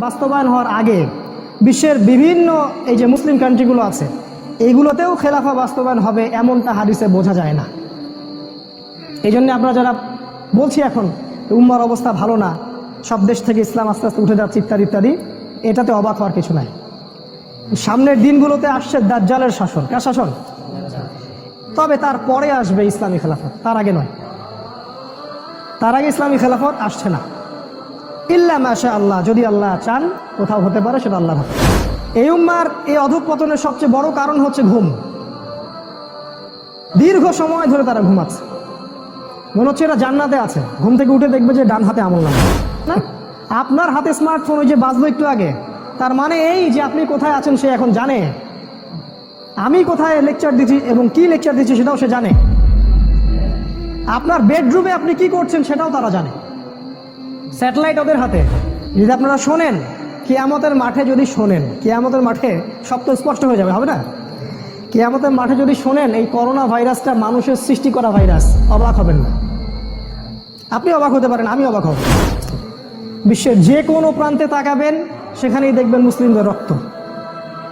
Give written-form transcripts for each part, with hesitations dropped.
বাস্তবায়ন হওয়ার আগে বিশ্বের বিভিন্ন এই যে মুসলিম কান্ট্রিগুলো আছে এইগুলোতেও খেলাফা বাস্তবায়ন হবে এমনটা হাদিসে বোঝা যায় না। এই জন্য আমরা যারা বলছি এখন উম্মার অবস্থা ভালো না, সব দেশ থেকে ইসলাম আস্তে আস্তে উঠে যাচ্ছে ইত্যাদি ইত্যাদি, এটাতে অবাক হওয়ার কিছু নাই। সামনের দিনগুলোতে আসছে দাজ্জালের শাসন। কার শাসন? তবে তার পরে আসবে ইসলামী খেলাফত, তার আগে নয়। তার আগে ইসলামী খেলাফত আসছে না। ইল্লা মাশা আল্লাহ, যদি আল্লাহ চান কোথাও হতে পারে, সেটা আল্লাহর হাতে। এই উম্মার এই অধঃপতনের সবচেয়ে বড় কারণ হচ্ছে ঘুম। দীর্ঘ সময় ধরে তারা ঘুমাচ্ছে, মনে হচ্ছে এরা জান্নাতে আছে। ঘুম থেকে উঠে দেখবে যে ডান হাতে আমল নামা না, আপনার হাতে স্মার্টফোন ওই যে বাজলো একটু আগে, তার মানে এই যে আপনি কোথায় আছেন সে এখন জানে। আমি কোথায় লেকচার দিচ্ছি এবং কি লেকচার দিচ্ছি সেটাও সে জানে। আপনার বেডরুমে আপনি কি করছেন সেটাও তারা জানে। স্যাটেলাইট ওদের হাতে। যদি আপনারা শোনেন কিয়ামতের মাঠে, যদি শোনেন কিয়ামতের মাঠে, সব তো স্পষ্ট হয়ে যাবে, হবে না? কিয়ামতের মাঠে যদি শোনেন এই করোনা ভাইরাসটা মানুষের সৃষ্টি করা ভাইরাস, অবাক হবেন না। আপনি অবাক হতে পারেন, আমি অবাক হব। বিশ্বের যে কোনো প্রান্তে তাকাবেন সেখানেই দেখবেন মুসলিমদের রক্ত।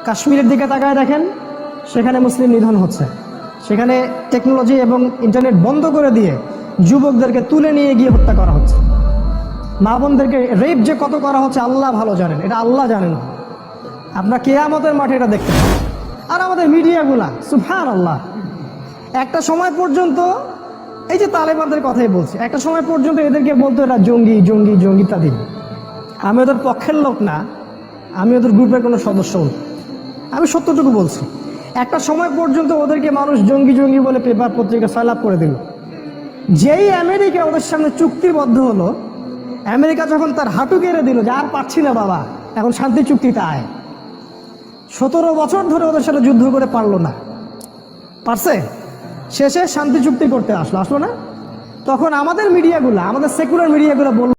কাশ্মীরের দিকে তাকায় দেখেন, সেখানে মুসলিম নিধন হচ্ছে। সেখানে টেকনোলজি এবং ইন্টারনেট বন্ধ করে দিয়ে যুবকদেরকে তুলে নিয়ে গিয়ে হত্যা করা হচ্ছে। মা বোনদেরকে রেপ যে কত করা হচ্ছে আল্লাহ ভালো জানেন, এটা আল্লাহ জানেন। আপনার কিয়ামতের মাঠে এটা দেখতে। আর আমাদের মিডিয়াগুলা সুবহানাল্লাহ, একটা সময় পর্যন্ত এই যে তালেবানদের কথাই বলছি, একটা সময় পর্যন্ত এদেরকে বলতো এরা জঙ্গি জঙ্গি জঙ্গি ইত্যাদি। আমি ওদের পক্ষের লোক না, আমি ওদের গ্রুপের কোনো সদস্য না, আমি সত্যটুকু বলছি। একটা সময় পর্যন্ত ওদেরকে মানুষ জঙ্গি জঙ্গি বলে পেপার পত্রিকা ফেলাপ করে দিল। যেই আমেরিকা ওদের সামনে চুক্তিবদ্ধ হলো, আমেরিকা যখন তার হাঁটু কেড়ে দিল যে আর পারছি না বাবা, এখন শান্তি চুক্তিতে আয়, 17 বছর ধরে ওদের সাথে যুদ্ধ করে পারলো না, পারছে? শেষে শান্তি চুক্তি করতে আসলো না? তখন আমাদের মিডিয়াগুলা, আমাদের সেকুলার মিডিয়াগুলো বলল